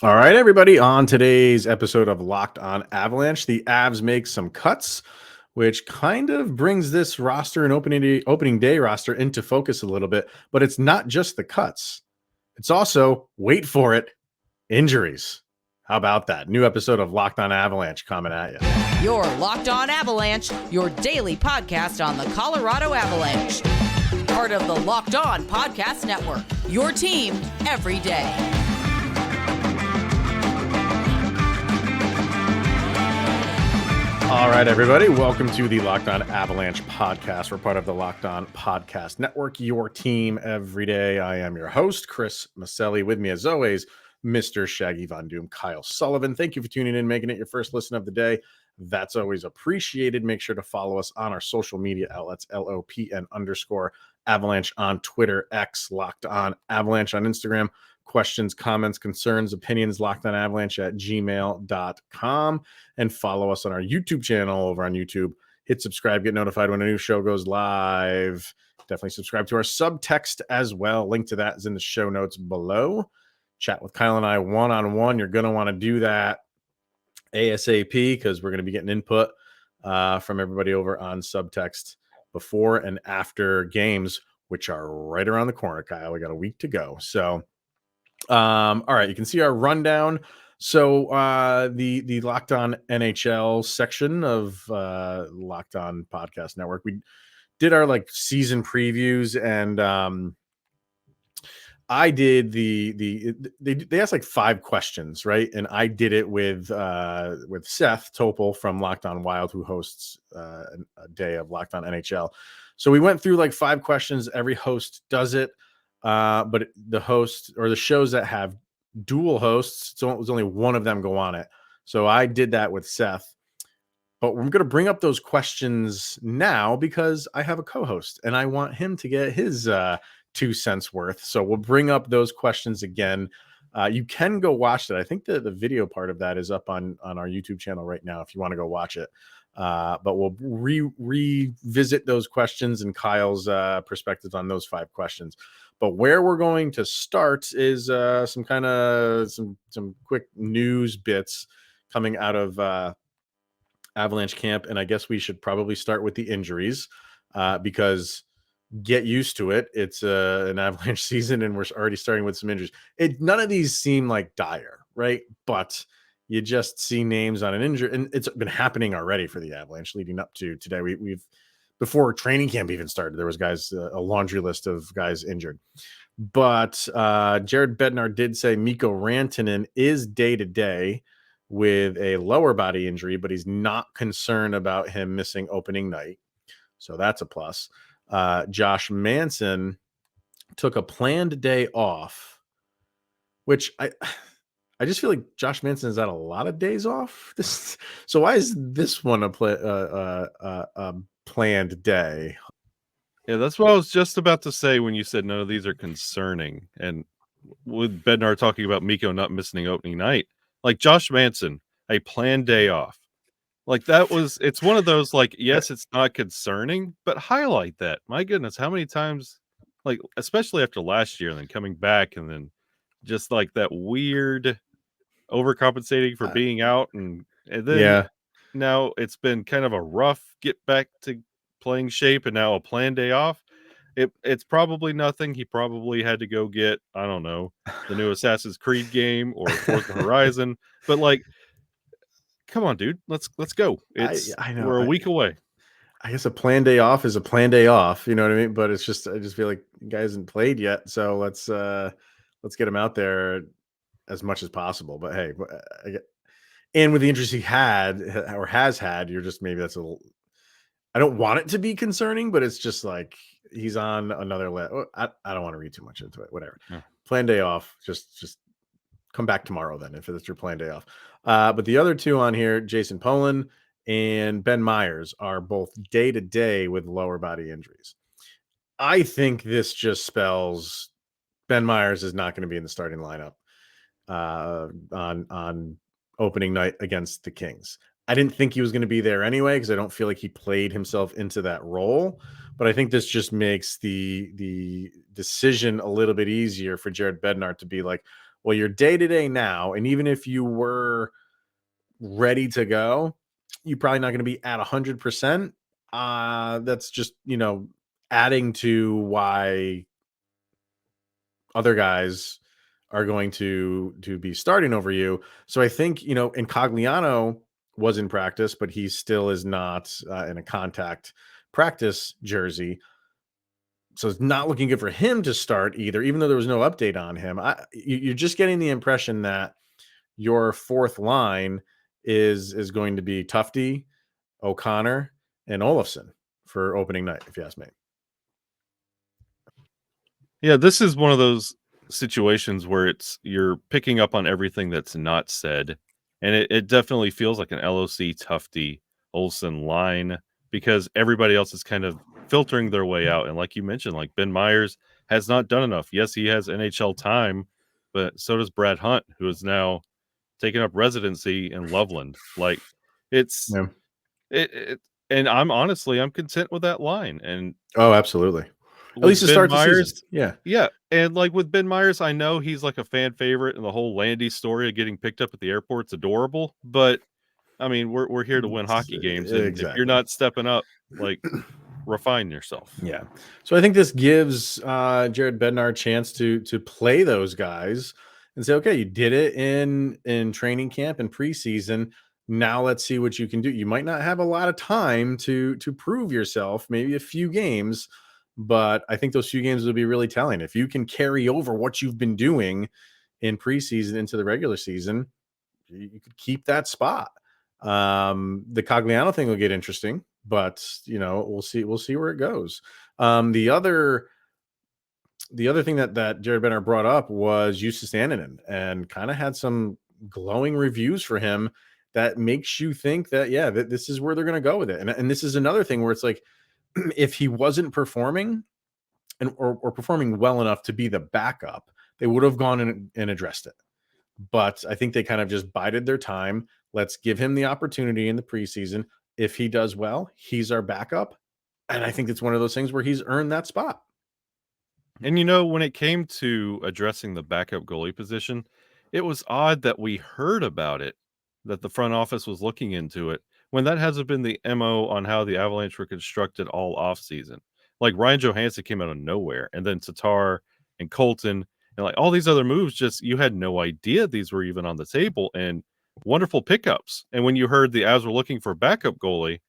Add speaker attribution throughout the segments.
Speaker 1: All right, everybody. On today's episode of Locked On Avalanche, the Avs make some cuts, which kind of brings this roster and opening day roster into focus a little bit. But it's not just the cuts; it's also, wait for it, injuries. How about that? New episode of Locked On Avalanche coming at you.
Speaker 2: Your Locked On Avalanche, your daily podcast on the Colorado Avalanche. Part of the Locked On Podcast Network. Your team every day.
Speaker 1: All right, everybody. Welcome to the Locked On Avalanche podcast. We're part of the Locked On Podcast Network, your team every day. I am your host, Chris Maselli. With me, as always, Mr. Shaggy Von Doom, Kyle Sullivan. Thank you for tuning in, making it your first listen of the day. That's always appreciated. Make sure to follow us on our social media outlets, LOPN_Avalanche on Twitter, X, Locked On Avalanche on Instagram. Questions, comments, concerns, opinions, lockedonavalanche@gmail.com, and follow us on our YouTube channel over on YouTube. Hit subscribe, get notified when a new show goes live. Definitely subscribe to our subtext as well. Link to that is in the show notes below. Chat with Kyle and I one-on-one. You're going to want to do that ASAP because we're going to be getting input from everybody over on subtext before and after games, which are right around the corner, Kyle. We got a week to go. So, all right, you can see our rundown. So the Locked On NHL section of Locked On Podcast Network, we did our season previews, and I did they asked 5 questions, right? And I did it with Seth Topal from Locked On Wild, who hosts a day of Locked On NHL. So we went through 5 questions. Every host does it. But the host or the shows that have dual hosts, so it was only one of them go on it. So I did that with Seth, but we're going to bring up those questions now because I have a co-host and I want him to get his 2 cents worth. So we'll bring up those questions again. You can go watch that. I think the video part of that is up on our YouTube channel right now if you want to go watch it. But we'll revisit those questions and Kyle's perspectives on those 5 questions. But where we're going to start is some quick news bits coming out of Avalanche camp. And I guess we should probably start with the injuries because get used to it. It's an Avalanche season and we're already starting with some injuries. None of these seem like dire, right? But you just see names on an injury, and it's been happening already for the Avalanche leading up to today. We've before training camp even started, there was guys, a laundry list of guys injured. But Jared Bednar did say Mikko Rantanen is day-to-day with a lower body injury, but he's not concerned about him missing opening night. So that's a plus. Josh Manson took a planned day off, which I just feel like Josh Manson has had a lot of days off. So why is this one a planned day?
Speaker 3: Yeah, that's what I was just about to say when you said none of these are concerning. And with Bednar talking about Mikko not missing opening night, like Josh Manson, a planned day off. It's one of those, yes, it's not concerning, but highlight that. My goodness, how many times, especially after last year and then coming back and then just that weird overcompensating for being out. And then now it's been kind of a rough get back to playing shape and now a planned day off. It's probably nothing. He probably had to go get, I don't know, the new Assassin's Creed game or Forza Horizon. But come on, dude, let's go. I know we're a week away.
Speaker 1: I guess a planned day off is a planned day off. You know what I mean? But it's just, I just feel like the guy hasn't played yet. So let's get him out there as much as possible. But hey, and with the injuries he had or has had, you're just, maybe that's a little, I don't want it to be concerning, but it's just he's on another level. I don't want to read too much into it. Whatever. Yeah. Planned day off. Just come back tomorrow then if it's your planned day off. But the other 2 on here, Jason Poland and Ben Meyers, are both day-to-day with lower body injuries. I think this just spells Ben Meyers is not going to be in the starting lineup on opening night against the Kings. I didn't think he was going to be there anyway because I don't feel like he played himself into that role. But I think this just makes the decision a little bit easier for Jared Bednar to be like, Well, you're day to day now, and even if you were ready to go, you're probably not going to be at 100%. That's just, adding to why other guys are going to be starting over you. So I think, Incogliano was in practice, but he still is not in a contact practice jersey. So it's not looking good for him to start either, even though there was no update on him. You're just getting the impression that your fourth line is going to be Tufte, O'Connor, and Olofsson for opening night, if you ask me.
Speaker 3: Yeah, this is one of those situations where you're picking up on everything that's not said. And it definitely feels like an LOC Tufte Olsen line because everybody else is kind of filtering their way out. And like you mentioned, like Ben Meyers has not done enough. Yes, he has NHL time, but so does Brad Hunt, who is now taking up residency in Loveland. Like it's
Speaker 1: Yeah.
Speaker 3: and I'm content with that line. And
Speaker 1: Oh, absolutely. At least to
Speaker 3: Ben
Speaker 1: start the season.
Speaker 3: Meyers,
Speaker 1: Yeah.
Speaker 3: yeah, and, like, with Ben Meyers, I know he's, like, a fan favorite, and the whole Landy story of getting picked up at the airport's adorable, but, I mean, we're here to win hockey games, and if you're
Speaker 1: Exactly.
Speaker 3: not stepping up, like, refine yourself.
Speaker 1: Yeah. So I think this gives Jared Bednar a chance to play those guys and say, okay, you did it in training camp and preseason. Now let's see what you can do. You might not have a lot of time to prove yourself, maybe a few games, but I think those few games will be really telling. If you can carry over what you've been doing in preseason into the regular season, you could keep that spot. The Cogliano thing will get interesting, but we'll see. We'll see where it goes. The other thing that Jared Bednar brought up was Justus Annunen, and kind of had some glowing reviews for him that makes you think that that this is where they're going to go with it. And this is another thing where it's like, if he wasn't performing or performing well enough to be the backup, they would have gone and addressed it. But I think they kind of just bided their time. Let's give him the opportunity in the preseason. If he does well, he's our backup. And I think it's one of those things where he's earned that spot.
Speaker 3: And, when it came to addressing the backup goalie position, it was odd that we heard about it, that the front office was looking into it, when that hasn't been the MO on how the Avalanche were constructed all offseason. Like, Ryan Johansson came out of nowhere, and then Tatar and Colton and, like, all these other moves, just you had no idea these were even on the table, and wonderful pickups. And when you heard the Avs were looking for a backup goalie,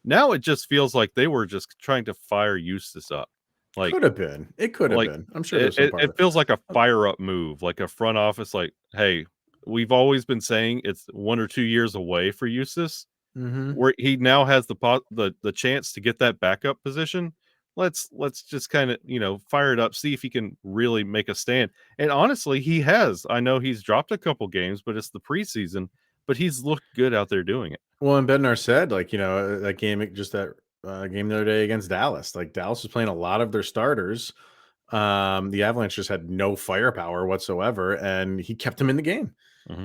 Speaker 3: now it just feels like they were just trying to fire Eustace up. Like,
Speaker 1: Could have been. It could have
Speaker 3: like
Speaker 1: been. I'm sure there's some part of
Speaker 3: it feels like a fire up move, like a front office, like, hey, we've always been saying it's 1 or 2 years away for Eustace,
Speaker 1: Mm-hmm.
Speaker 3: where he now has the chance to get that backup position. Let's just kind of fire it up, see if he can really make a stand. And honestly, he has. I know he's dropped a couple games, but it's the preseason. But he's looked good out there doing it.
Speaker 1: Well, and Bednar said, that game, just that game the other day against Dallas, like Dallas was playing a lot of their starters. The Avalanche just had no firepower whatsoever, and he kept them in the game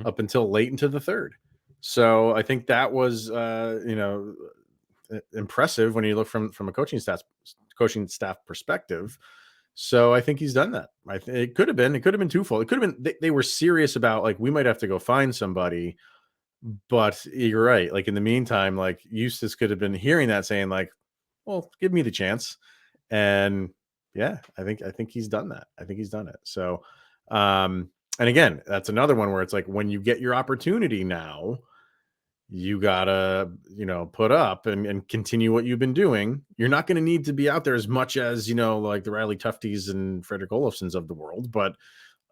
Speaker 1: up until late into the third. So I think that was, impressive when you look from a coaching staff perspective. So I think he's done that. It could have been twofold. It could have been they were serious about, like, we might have to go find somebody. But you're right. Like, in the meantime, like, Eustace could have been hearing that, saying, like, well, give me the chance. And I think he's done that. I think he's done it. So, and again, that's another one where it's like, when you get your opportunity now, you gotta, put up and continue what you've been doing. You're not going to need to be out there as much as, like the Riley Tuftes and Frederick Olofssons of the world. But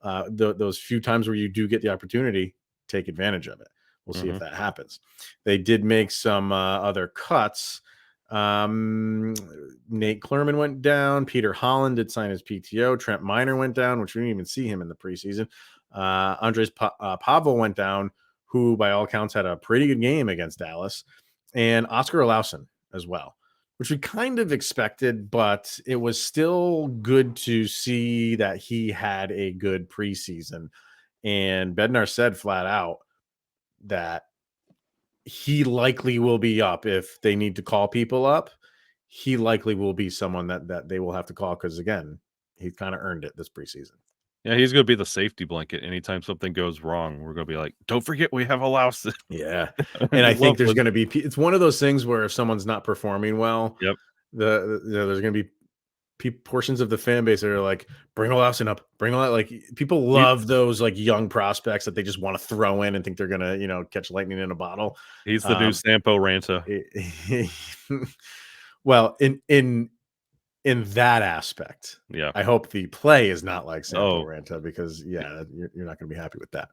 Speaker 1: those few times where you do get the opportunity, take advantage of it. We'll see if that happens. They did make some other cuts. Nate Klerman went down. Peter Holland did sign his PTO. Trent Miner went down, which we didn't even see him in the preseason. Andres Pavel went down, who by all accounts had a pretty good game against Dallas. And Oscar Olausson as well, which we kind of expected, but it was still good to see that he had a good preseason. And Bednar said flat out that he likely will be up if they need to call people up. He likely will be someone that they will have to call, because again, he kind of earned it this preseason.
Speaker 3: Yeah, he's going to be the safety blanket. Anytime something goes wrong, we're going to be like, don't forget we have a louse.
Speaker 1: Yeah. And I think there's
Speaker 3: Loveland.
Speaker 1: going to be, it's one of those things where if someone's not performing well,
Speaker 3: Yep.
Speaker 1: there's going to be portions of the fan base that are like, bring Olafson up, bring a lot. Like people
Speaker 3: He,
Speaker 1: love those like young prospects that they just want to throw in and think they're gonna, catch lightning in a bottle.
Speaker 3: he's the new Sampo Ranta.
Speaker 1: Well, in that aspect,
Speaker 3: Yeah.
Speaker 1: I hope the play is not like Sampo
Speaker 3: Oh.
Speaker 1: Ranta because you're not going to be happy with that.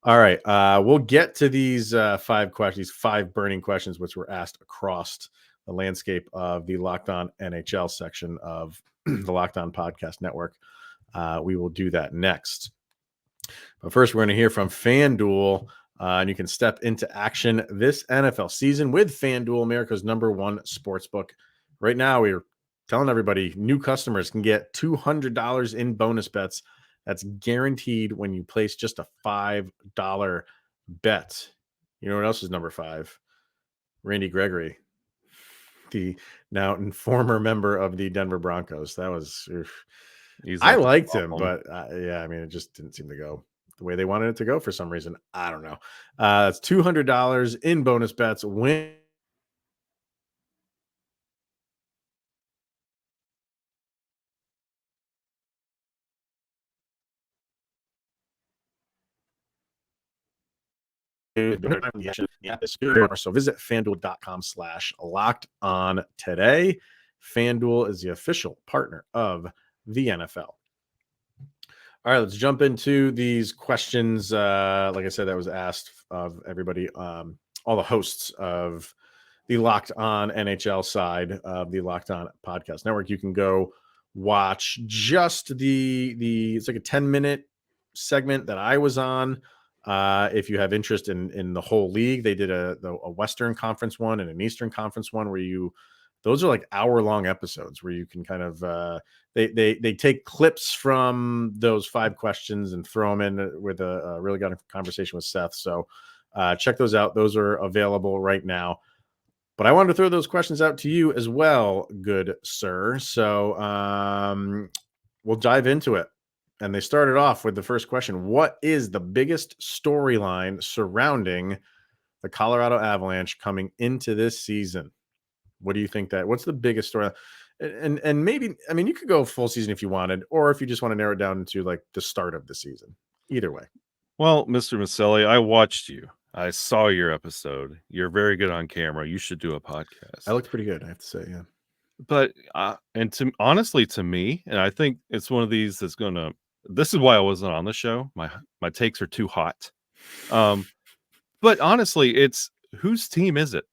Speaker 1: All right, we'll get to these 5 questions, 5 burning questions, which were asked across the landscape of the Locked On NHL section of the Locked On Podcast Network. We will do that next. But first, we're going to hear from FanDuel, and you can step into action this NFL season with FanDuel, America's #1 sportsbook. Right now, we're telling everybody new customers can get $200 in bonus bets. That's guaranteed when you place just a $5 bet. You know what else is number 5? Randy Gregory, the now and former member of the Denver Broncos. That was, I liked him, but I mean, it just didn't seem to go the way they wanted it to go for some reason. I don't know. That's $200 in bonus bets. Win. So visit FanDuel.com/locked-on today. FanDuel is the official partner of the NFL. All right, let's jump into these questions. Like I said, that was asked of everybody, all the hosts of the Locked On NHL side of the Locked On Podcast Network. You can go watch just the it's like a 10-minute segment that I was on. If you have interest in the whole league, they did a Western Conference one and an Eastern Conference one where those are like hour-long episodes where you can kind of they take clips from those 5 questions and throw them in with a really good conversation with Seth. So check those out. Those are available right now. But I wanted to throw those questions out to you as well, good sir. So we'll dive into it. And they started off with the first question. What is the biggest storyline surrounding the Colorado Avalanche coming into this season? What do you think what's the biggest story? And maybe, I mean, you could go full season if you wanted, or if you just want to narrow it down to like the start of the season. Either way.
Speaker 3: Well, Mr. Maselli, I watched you. I saw your episode. You're very good on camera. You should do a podcast.
Speaker 1: I looked pretty good, I have to say, yeah.
Speaker 3: But honestly, to me, and I think it's one of these that's gonna. This is why I wasn't on the show. My takes are too hot. But honestly, it's whose team is it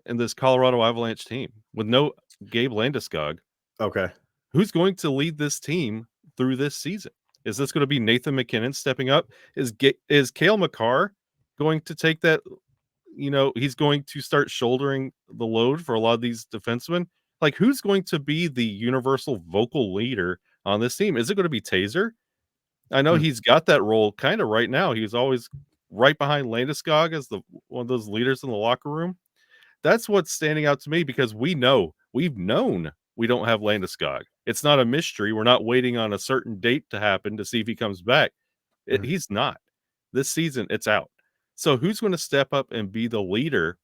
Speaker 3: in this Colorado Avalanche team with no Gabe Landeskog?
Speaker 1: Okay,
Speaker 3: who's going to lead this team through this season? Is this going to be Nathan MacKinnon stepping up? Is Cale Makar going to take that? He's going to start shouldering the load for a lot of these defensemen. Like, who's going to be the universal vocal leader on this team? Is it going to be Taser? I know he's got that role kind of right now. He's always right behind Landeskog as one of those leaders in the locker room. That's what's standing out to me because we've known we don't have Landeskog. It's not a mystery. We're not waiting on a certain date to happen to see if he comes back. He's not. This season, it's out. So who's going to step up and be the leader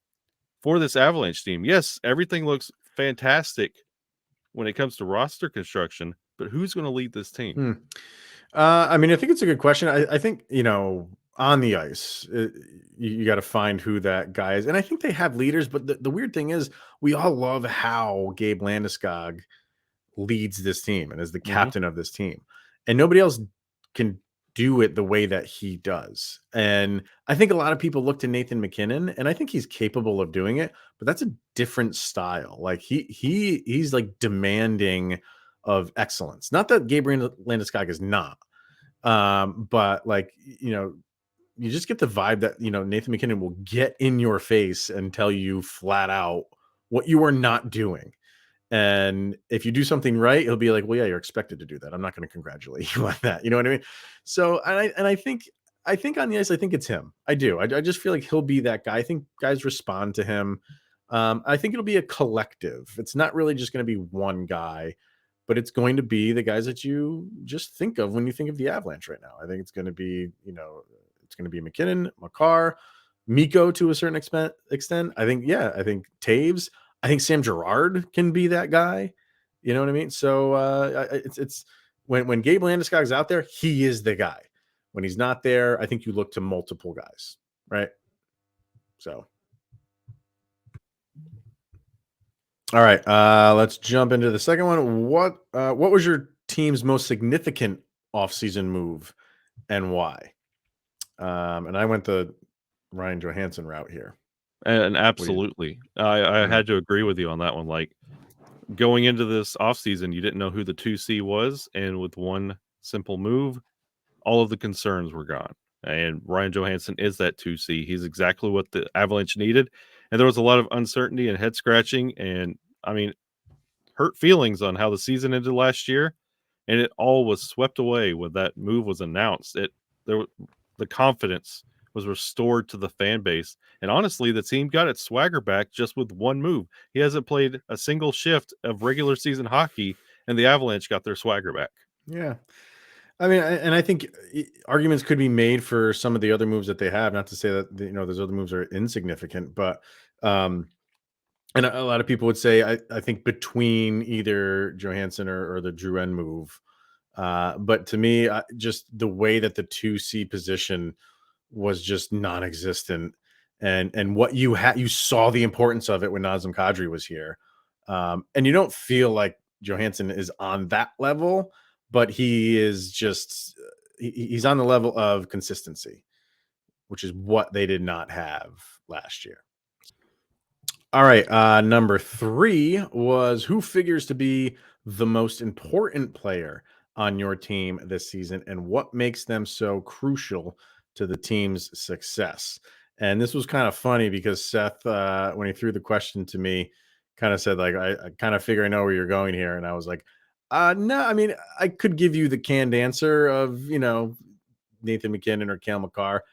Speaker 3: for this Avalanche team? Yes, everything looks fantastic when it comes to roster construction, but who's going to lead this team?
Speaker 1: I mean, I think it's a good question. I think, on the ice, you got to find who that guy is. And I think they have leaders, but the weird thing is we all love how Gabe Landeskog leads this team and is the captain of this team. And nobody else can do it the way that he does. And I think a lot of people look to Nathan MacKinnon, and I think he's capable of doing it, but that's a different style. Like he's like demanding of excellence. Not that Gabriel Landeskog is not, but like, you just get the vibe that, Nathan MacKinnon will get in your face and tell you flat out what you are not doing. And if you do something right, he'll be like, well, yeah, you're expected to do that. I'm not going to congratulate you on that. You know what I mean? So, I think on the ice, I think it's him. I do. I just feel like he'll be that guy. I think guys respond to him. I think it'll be a collective. It's not really just going to be one guy. but it's going to be the guys that you just think of when you think of the Avalanche right now. I think it's going to be, it's going to be McKinnon, Makar, Miko to a certain extent. I think Taves. I think Sam Girard can be that guy. You know what I mean? So it's when Gabe Landeskog's out there, he is the guy. When he's not there, I think you look to multiple guys, right? So, all right, let's jump into the second one. What was your team's most significant offseason move and why? And I went the Ryan Johansson route here.
Speaker 3: And absolutely, I had to agree with you on that one. Like, going into this offseason, you didn't know who the 2C was, and with one simple move, all of the concerns were gone. And Ryan Johansson is that 2C. He's exactly what the Avalanche needed. And there was a lot of uncertainty and head scratching and, hurt feelings on how the season ended last year. And it all was swept away when that move was announced. The confidence was restored to the fan base. And honestly, the team got its swagger back just with one move. He hasn't played a single shift of regular season hockey, and the Avalanche got their swagger back.
Speaker 1: Yeah. I mean, and I think arguments could be made for some of the other moves that they have, not to say that, those other moves are insignificant, but, and a lot of people would say, I think between either Johansson or the Drouin move, but to me, just the way that the 2C position was just non-existent, and what you saw the importance of it when Nazem Kadri was here, and you don't feel like Johansson is on that level, but he is just he's on the level of consistency, which is what they did not have last year. All right, number 3 was who figures to be the most important player on your team this season, and what makes them so crucial to the team's success. And this was kind of funny because Seth, when he threw the question to me, kind of said, like, I kind of figure I know where you're going here. And I was like, no, I mean, I could give you the canned answer of, Nathan McKinnon or Cale Makar.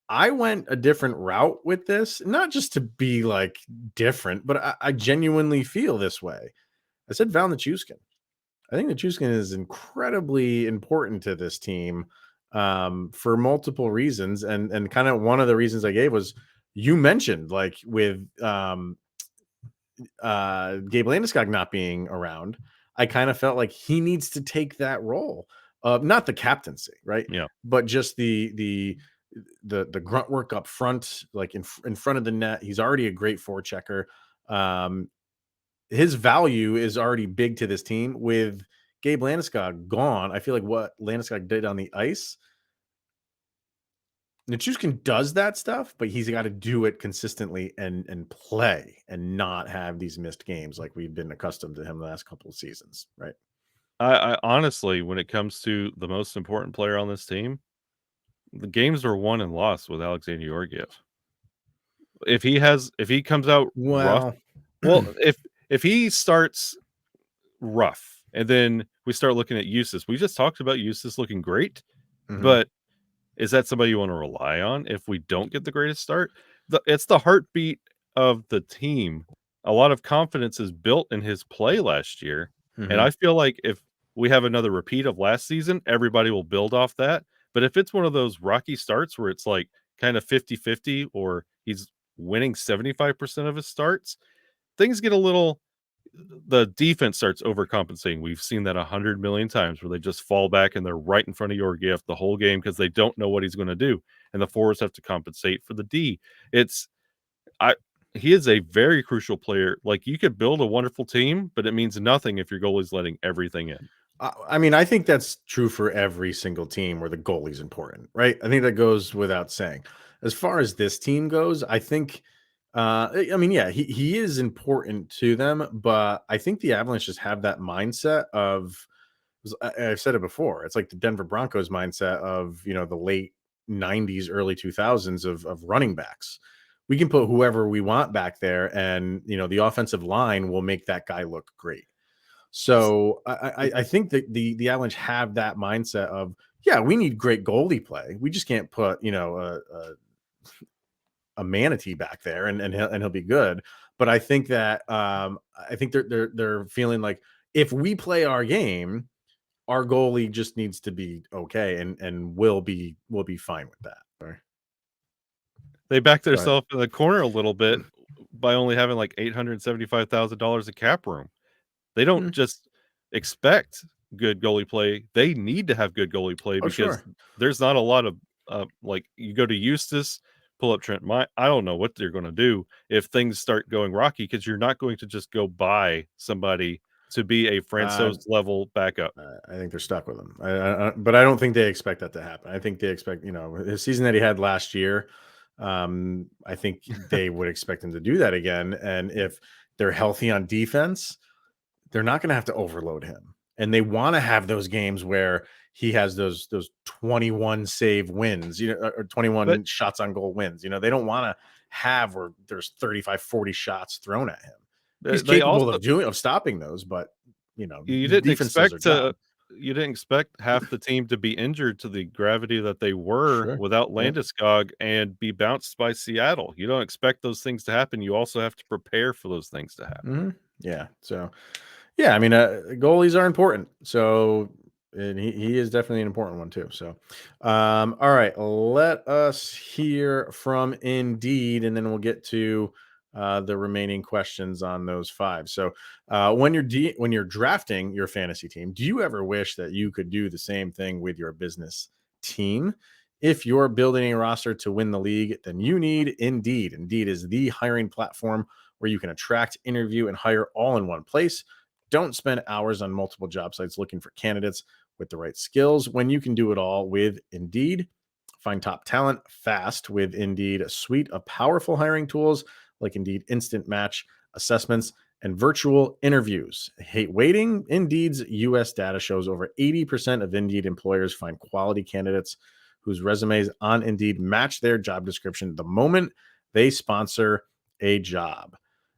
Speaker 1: I went a different route with this, not just to be like different, but I genuinely feel this way. I said Val Nichushkin. I think Nichushkin is incredibly important to this team, for multiple reasons, and kind of one of the reasons I gave was you mentioned, like, with Gabe Landeskog not being around. I kind of felt like he needs to take that role of not the captaincy, right?
Speaker 3: Yeah,
Speaker 1: but just the grunt work up front, like in front of the net. He's already a great forechecker. His value is already big to this team. With Gabe Landeskog gone, I feel like what Landeskog did on the ice, Nichushkin does that stuff, but he's got to do it consistently and play and not have these missed games like we've been accustomed to him the last couple of seasons, right?
Speaker 3: I honestly, when it comes to the most important player on this team, the games are won and lost with Alexander Georgiev. If he comes out rough, well, if he starts rough, and then we start looking at Eustace. We just talked about Eustace looking great, but is that somebody you want to rely on if we don't get the greatest start? It's the heartbeat of the team. A lot of confidence is built in his play last year, and I feel like if we have another repeat of last season, everybody will build off that. But if it's one of those rocky starts where it's like kind of 50-50 or he's winning 75% of his starts, things get a little, the defense starts overcompensating. We've seen that 100 million times where they just fall back and they're right in front of your gift the whole game because they don't know what he's going to do. And the forwards have to compensate for the D. He is a very crucial player. Like, you could build a wonderful team, but it means nothing if your goalie's letting everything in.
Speaker 1: I mean, I think that's true for every single team where the goalie's important, right? I think that goes without saying. As far as this team goes, I think, I mean, yeah, he is important to them, but I think the Avalanche just have that mindset of, I've said it before, it's like the Denver Broncos mindset of, the late 90s, early 2000s of running backs. We can put whoever we want back there, and, the offensive line will make that guy look great. So I think that the Avalanche have that mindset of, yeah, we need great goalie play. We just can't put, a manatee back there and he'll be good. But I think that they're feeling like if we play our game, our goalie just needs to be okay, and we'll be fine with that. Sorry.
Speaker 3: They backed
Speaker 1: Go ahead.
Speaker 3: themselves in the corner a little bit by only having like $875,000 of cap room. They don't just expect good goalie play. They need to have good goalie play
Speaker 1: Oh,
Speaker 3: because
Speaker 1: sure.
Speaker 3: there's not a lot of like you go to Eustis, pull up Trent. I don't know what they're going to do if things start going rocky because you're not going to just go buy somebody to be a Francouz level backup.
Speaker 1: I think they're stuck with him. But I don't think they expect that to happen. I think they expect, his season that he had last year. I think they would expect him to do that again. And if they're healthy on defense, they're not going to have to overload him. And they want to have those games where he has those 21 save wins, or 21 shots on goal wins. They don't want to have where there's 35, 40 shots thrown at him. He's capable of stopping those, but
Speaker 3: you didn't expect half the team to be injured to the gravity that they were without Landeskog and be bounced by Seattle. You don't expect those things to happen. You also have to prepare for those things to happen.
Speaker 1: Mm-hmm. Yeah. So, yeah, I mean, goalies are important. So, and he is definitely an important one too. So, all right, let us hear from Indeed, and then we'll get to the remaining questions on those 5. So, when you're drafting your fantasy team, do you ever wish that you could do the same thing with your business team? If you're building a roster to win the league, then you need Indeed. Indeed is the hiring platform where you can attract, interview, and hire all in one place. Don't spend hours on multiple job sites looking for candidates with the right skills when you can do it all with Indeed. Find top talent fast with Indeed, a suite of powerful hiring tools like Indeed Instant Match, assessments, and virtual interviews. Hate waiting? Indeed's US data shows over 80% of Indeed employers find quality candidates whose resumes on Indeed match their job description the moment they sponsor a job.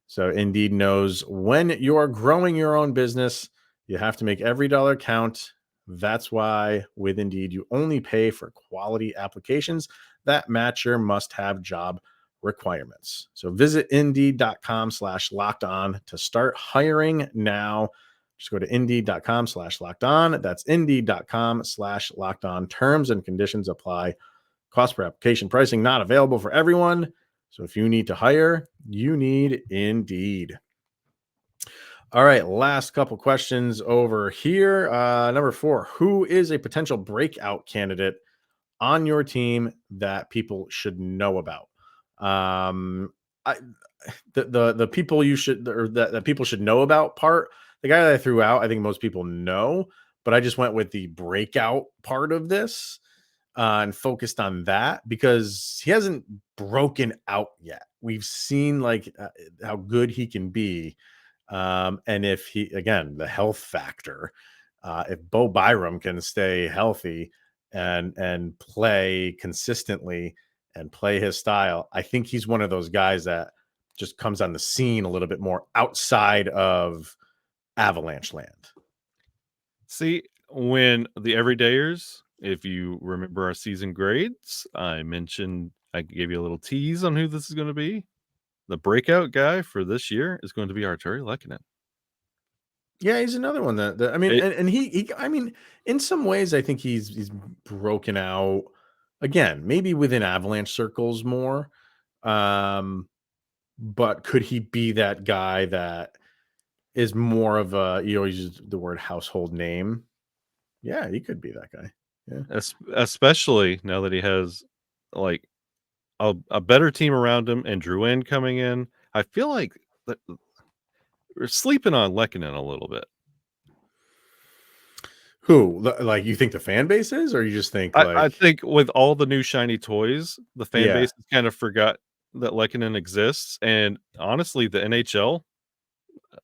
Speaker 1: So Indeed knows when you're growing your own business, you have to make every dollar count. That's why with Indeed, you only pay for quality applications that match your must-have job requirements. So visit Indeed.com/locked-on to start hiring now. Just go to Indeed.com/locked-on. That's Indeed.com/locked-on. Terms and conditions apply. Cost per application pricing not available for everyone. So if you need to hire, you need Indeed. All right, last couple questions over here. Number 4, who is a potential breakout candidate on your team that people should know about? The people you should, or that people should know about part, the guy that I threw out, I think most people know, but I just went with the breakout part of this. And focused on that because he hasn't broken out yet. We've seen how good he can be. And if he, again, the health factor, if Bo Byram can stay healthy and play consistently and play his style, I think he's one of those guys that just comes on the scene a little bit more outside of Avalanche land.
Speaker 3: See, when the everydayers, if you remember our season grades, I gave you a little tease on who this is going to be. The breakout guy for this year is going to be Arturi Lehkonen.
Speaker 1: Yeah, he's another one that I mean, and he I mean, in some ways, I think he's broken out again, maybe within Avalanche circles more. But could he be that guy that is more of a, you always use the word household name? Yeah, he could be that guy. Yeah,
Speaker 3: especially now that he has like a better team around him and Drouin coming in. I feel like we're sleeping on Lehkonen a little bit.
Speaker 1: Who, like, you think the fan base is, or you just think
Speaker 3: I think with all the new shiny toys, the fan base has kind of forgot that Lehkonen exists. And honestly, the NHL,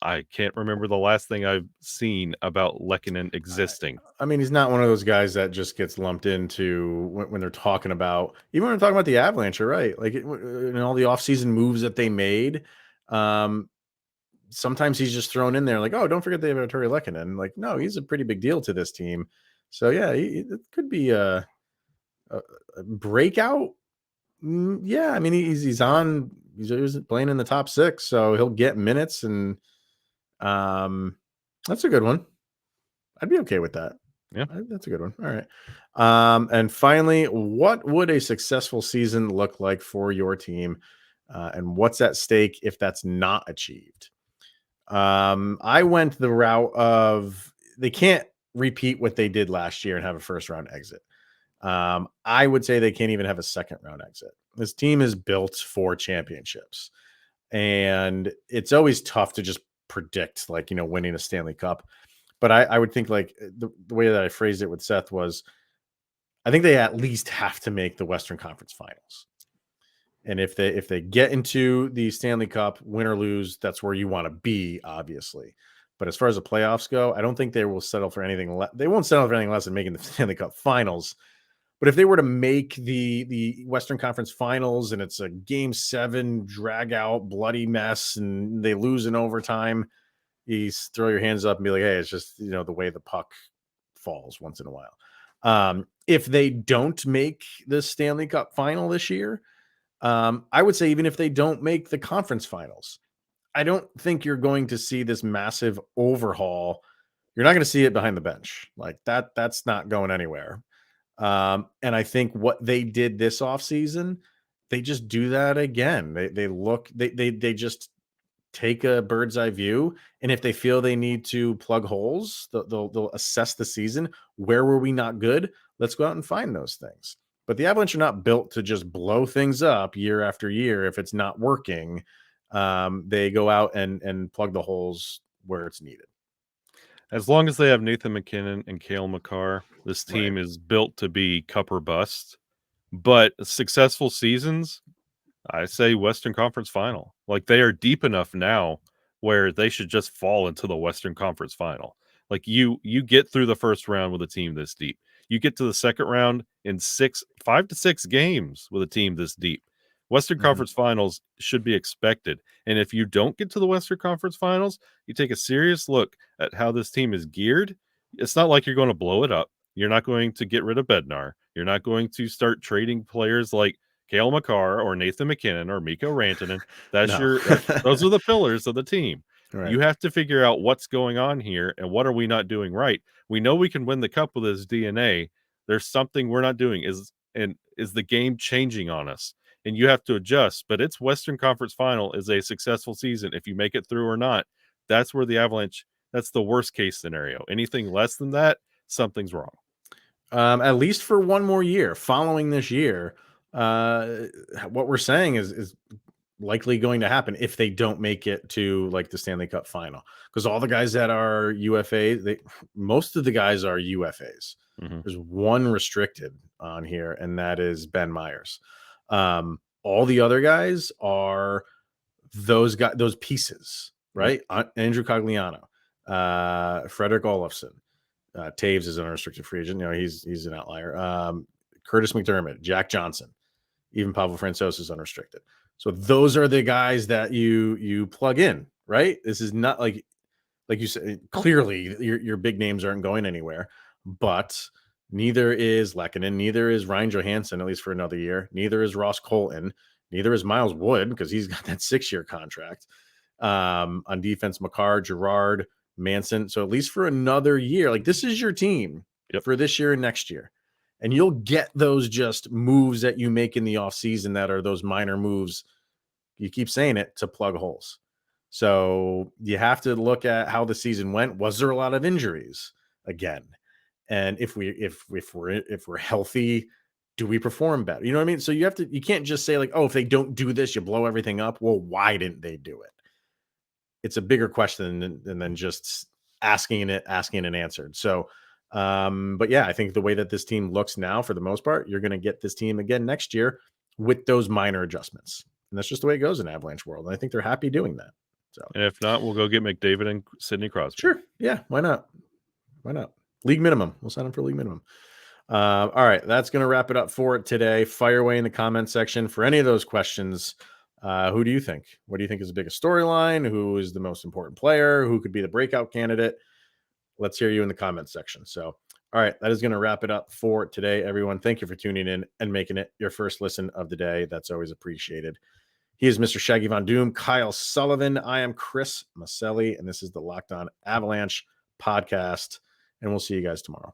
Speaker 3: I can't remember the last thing I've seen about Lehkonen existing.
Speaker 1: I mean, he's not one of those guys that just gets lumped into when they're talking about, even when they're talking about the Avalanche, you're right. Like in all the offseason moves that they made, sometimes he's just thrown in there like, oh, don't forget they have Arturi Lehkonen. Like, no, he's a pretty big deal to this team. So yeah, it could be a breakout. Yeah, I mean, he's playing in the top 6, so he'll get minutes and That's a good one. I'd be okay with that.
Speaker 3: Yeah.
Speaker 1: That's a good one. All right. And finally, what would a successful season look like for your team? And what's at stake if that's not achieved? I went the route of they can't repeat what they did last year and have a first round exit. I would say they can't even have a second round exit. This team is built for championships. And it's always tough to just predict, like, winning a Stanley Cup. But I would think like the way that I phrased it with Seth was I think they at least have to make the Western Conference Finals. And if they get into the Stanley Cup, win or lose, that's where you want to be, obviously. But as far as the playoffs go, I don't think they will settle for anything. They won't settle for anything less than making the Stanley Cup Finals. But if they were to make the Western Conference Finals and it's a Game 7 drag out bloody mess and they lose in overtime, you throw your hands up and be like, hey, it's just the way the puck falls once in a while. If they don't make the Stanley Cup Final this year, I would say even if they don't make the conference finals, I don't think you're going to see this massive overhaul. You're not going to see it behind the bench like that. That's not going anywhere. And I think what they did this offseason, they just do that again. They just take a bird's eye view. And if they feel they need to plug holes, they'll assess the season. Where were we not good? Let's go out and find those things. But the Avalanche are not built to just blow things up year after year. If it's not working, they go out and plug the holes where it's needed.
Speaker 3: As long as they have Nathan McKinnon and Cale Makar, this team is built to be cup or bust. But successful seasons, I say Western Conference Final. Like they are deep enough now where they should just fall into the Western Conference Final. Like you get through the first round with a team this deep. You get to the second round in 5 to 6 games with a team this deep. Western Conference Finals should be expected. And if you don't get to the Western Conference Finals, you take a serious look at how this team is geared. It's not like you're going to blow it up. You're not going to get rid of Bednar. You're not going to start trading players like Cale Makar or Nathan McKinnon or Mikko Rantanen. Those are the pillars of the team. Right. You have to figure out what's going on here and what are we not doing right. We know we can win the cup with this DNA. There's something we're not doing. Is the game changing on us? And you have to adjust. But it's Western Conference Final is a successful season. If you make it through or not, that's where the Avalanche. That's the worst case scenario. Anything less than that, something's wrong.
Speaker 1: At least for one more year following this year. What we're saying is likely going to happen if they don't make it to like the Stanley Cup Final, because all the guys that are UFAs, most of the guys are UFAs. There's one restricted on here, and that is Ben Meyers. All the other guys are those pieces, right? Andrew Cogliano, Frederick Olofsson, Taves is an unrestricted free agent. He's an outlier. Curtis McDermott, Jack Johnson, even Pavel Francouz is unrestricted. So those are the guys that you plug in, right? This is not like you said, clearly your big names aren't going anywhere, but neither is Lehkonen, neither is Ryan Johansson, at least for another year. Neither is Ross Colton, neither is Miles Wood, because he's got that 6-year contract. On defense, Makar, Girard, Manson. So at least for another year, like this is your team for this year and next year. And you'll get those just moves that you make in the offseason that are those minor moves. You keep saying it to plug holes. So you have to look at how the season went. Was there a lot of injuries again? And if we're healthy, do we perform better? You know what I mean? So you can't just say like, oh, if they don't do this, you blow everything up. Well, why didn't they do it? It's a bigger question than just asking and answered. So, but yeah, I think the way that this team looks now, for the most part, you're going to get this team again next year with those minor adjustments. And that's just the way it goes in Avalanche world. And I think they're happy doing that. So,
Speaker 3: and if not, we'll go get McDavid and Sidney Crosby.
Speaker 1: Sure. Yeah. Why not? League minimum. We'll sign them for league minimum. All right. That's going to wrap it up for today. Fire away in the comment section for any of those questions. Who do you think? What do you think is the biggest storyline? Who is the most important player? Who could be the breakout candidate? Let's hear you in the comments section. So, all right, that is going to wrap it up for today, everyone. Thank you for tuning in and making it your first listen of the day. That's always appreciated. He is Mr. Shaggy Von Doom, Kyle Sullivan. I am Chris Maselli, and this is the Locked On Avalanche podcast, and we'll see you guys tomorrow.